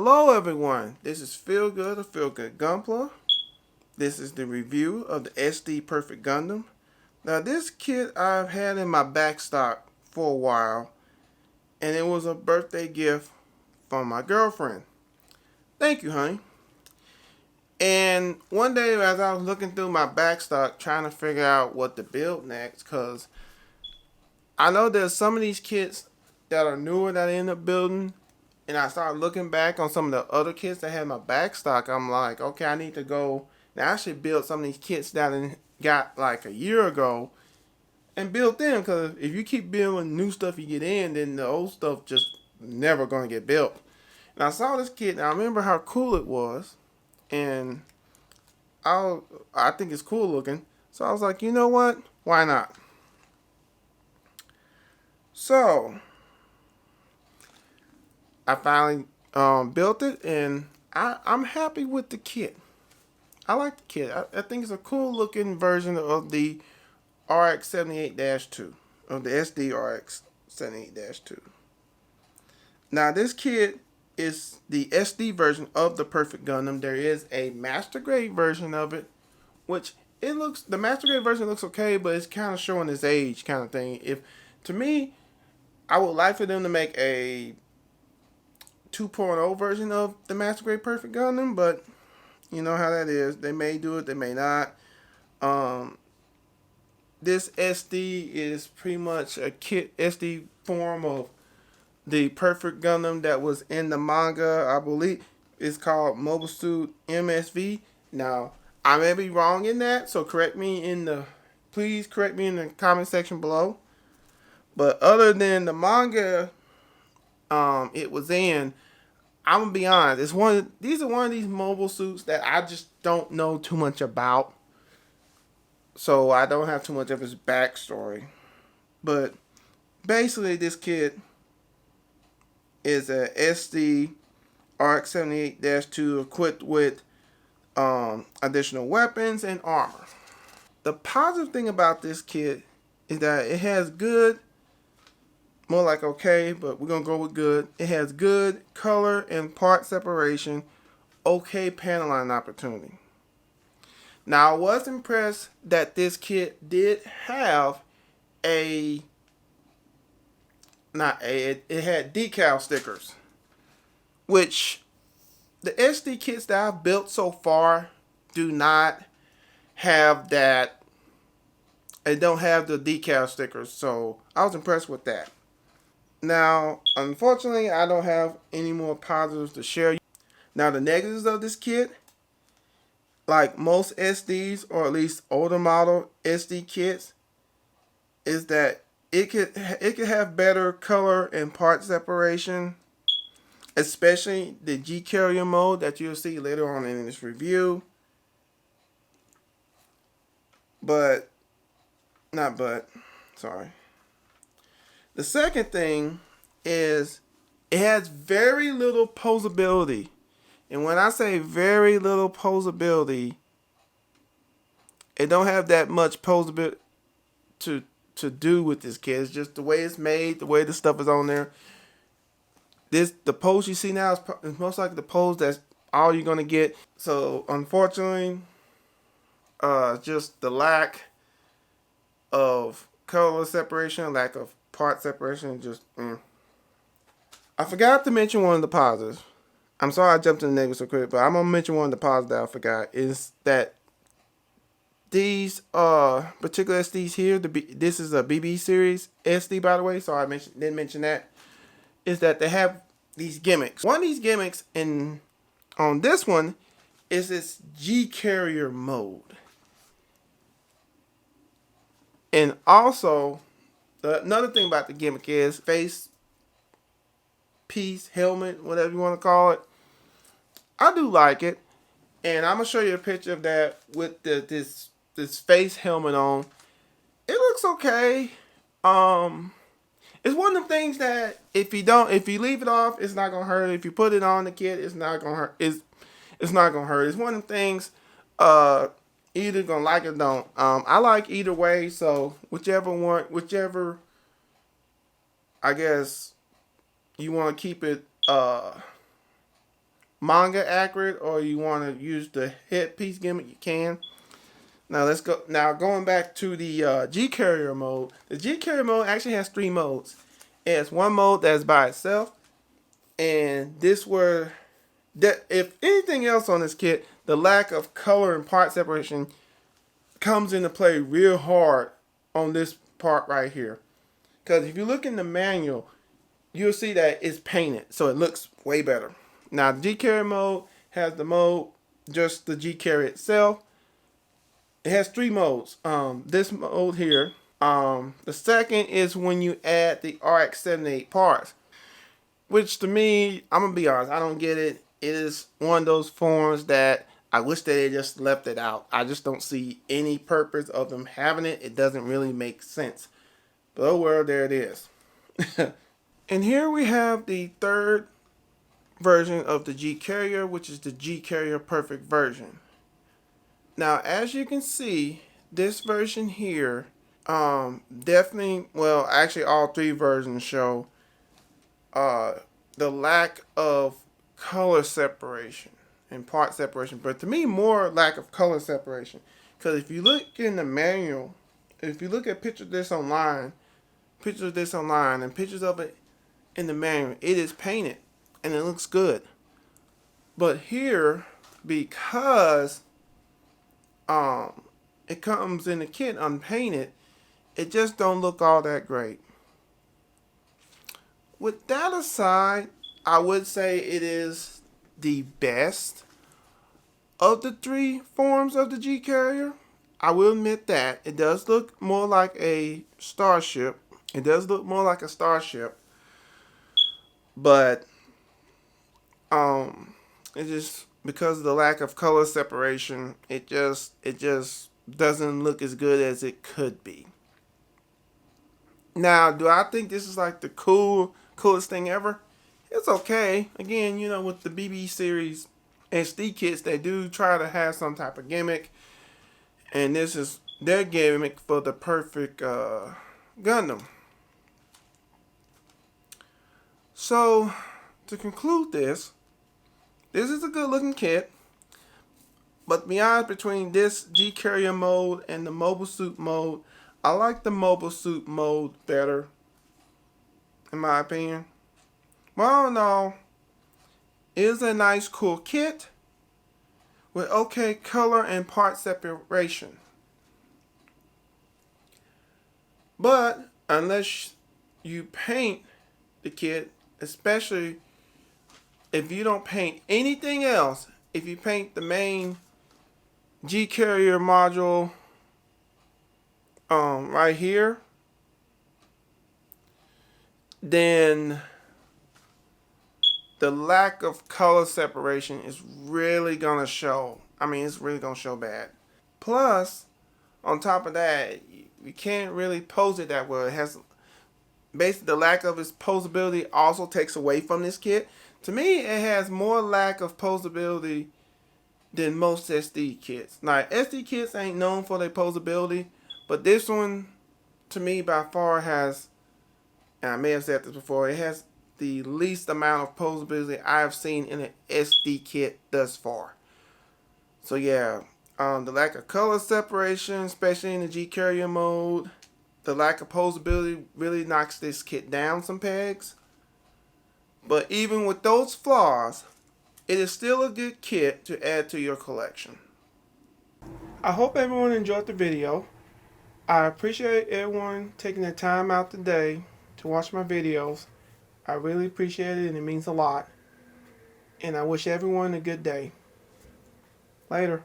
Hello everyone, this is FeelGood of FeelGood Gunpla. This is the review of the SD Perfect Gundam. Now this kit I've had in my back stock for a while, and it was a birthday gift from my girlfriend. Thank you, honey. And one day as I was looking through my back stock trying to figure out what to build next, because I know there's some of these kits that are newer that I end up building, and I started looking back on some of the other kits that had my back stock. I'm like, okay, I need to go and actually build some of these kits that I got like a year ago and build them. Because if you keep building new stuff you get in, then the old stuff just never going to get built. And I saw this kit and I remember how cool it was. And I think it's cool looking. So I was like, you know what? Why not? So I finally built it, and I'm happy with the kit. I like the kit. I think it's a cool looking version of the RX-78-2, of the SD RX-78-2. Now this kit is the SD version of the Perfect Gundam. There is a master grade version of it, which the master grade version looks okay, but it's kind of showing its age kind of thing. To me, I would like for them to make a 2.0 version of the Master Grade Perfect Gundam, but you know how that is. They may do it, they may not. This SD is pretty much a kit SD form of the Perfect Gundam that was in the manga. I believe it's called Mobile Suit MSV. Now, I may be wrong in that, so please correct me in the comment section below. But other than the manga it was in, I'm gonna be honest. These are one of these mobile suits that I just don't know too much about, so I don't have too much of his backstory. But basically, this kit is a SD RX-78-2 equipped with additional weapons and armor. The positive thing about this kit is that it has good, more like okay, but we're gonna go with good. It has good color and part separation, okay panel line opportunity. Now I was impressed that this kit did have it had decal stickers, which the SD kits that I've built so far do not have that. They don't have the decal stickers, so I was impressed with that. Now, unfortunately, I don't have any more positives to share. Now, the negatives of this kit, like most SDs, or at least older model SD kits, is that it could have better color and part separation, especially the G carrier mode that you'll see later on in this review. Sorry. The second thing is it has very little posability. And when I say very little posability, it don't have that much posability to do with this kit. It's just the way it's made, the way the stuff is on there. The pose you see now is most likely the pose that's all you're gonna get. So unfortunately, just the lack of color separation, lack of part separation, I forgot to mention one of the positives. I'm sorry I jumped to the negatives so quick, but I'm gonna mention one of the positives that I forgot is that these particular SDs here, this is a BB series SD, by the way, so didn't mention that, is that they have these gimmicks. One of these gimmicks on this one is this G carrier mode. And also, another thing about the gimmick is face piece, helmet, whatever you want to call it. I do like it, and I'm gonna show you a picture of that with this face helmet on. It looks okay. It's one of them things that if you leave it off, it's not gonna hurt. If you put it on the kit, it's not gonna hurt. It's not gonna hurt. It's one of them things. Either gonna like it or don't. I like either way. So whichever I guess you want to keep it manga accurate or you want to use the headpiece gimmick, you can. Now let's go. Now going back to the G carrier mode. The G carrier mode actually has 3 modes. It has one mode that's by itself, and this where that if anything else on this kit, the lack of color and part separation comes into play real hard on this part right here. Because if you look in the manual, you'll see that it's painted, so it looks way better. Now the G carrier mode has the mode, just the G carrier itself. It has 3 modes. This mode here. The second is when you add the RX-78 parts, which to me, I'm gonna be honest, I don't get it. It is one of those forms that I wish that they just left it out. I just don't see any purpose of them having it. It doesn't really make sense. But oh well, there it is. And here we have the third version of the G carrier, which is the G carrier perfect version. Now, as you can see, this version here, definitely, well, actually all 3 versions show the lack of color separation and part separation. But to me, more lack of color separation. Because if you look in the manual, if you look at pictures of this online, and pictures of it in the manual, it is painted and it looks good. But here, because it comes in the kit unpainted, it just don't look all that great. With that aside, I would say it is the best of the 3 forms of the G carrier. I will admit that it does look more like a starship. But it just, because of the lack of color separation, it just doesn't look as good as it could be. Now, do I think this is like the coolest thing ever? It's okay. Again, you know, with the BB series SD kits, they do try to have some type of gimmick, and this is their gimmick for the perfect Gundam. So, to conclude this is a good looking kit. But to be honest, between this G carrier mode and the mobile suit mode, I like the mobile suit mode better, in my opinion. Well, all in all, it is a nice cool kit with okay color and part separation. But unless you paint the kit, especially if you don't paint anything else, if you paint the main G carrier module right here, then the lack of color separation is really gonna show. I mean, it's really gonna show bad. Plus, on top of that, you can't really pose it that well. It has basically the lack of its posability also takes away from this kit. To me, it has more lack of posability than most SD kits. Now, SD kits ain't known for their posability, but this one, to me, by far has, and I may have said this before, it has the least amount of posability I have seen in an SD kit thus far. So yeah, the lack of color separation, especially in the G carrier mode, the lack of posability really knocks this kit down some pegs. But even with those flaws, it is still a good kit to add to your collection. I hope everyone enjoyed the video. I appreciate everyone taking the time out today to watch my videos. I really appreciate it and it means a lot. And I wish everyone a good day. Later.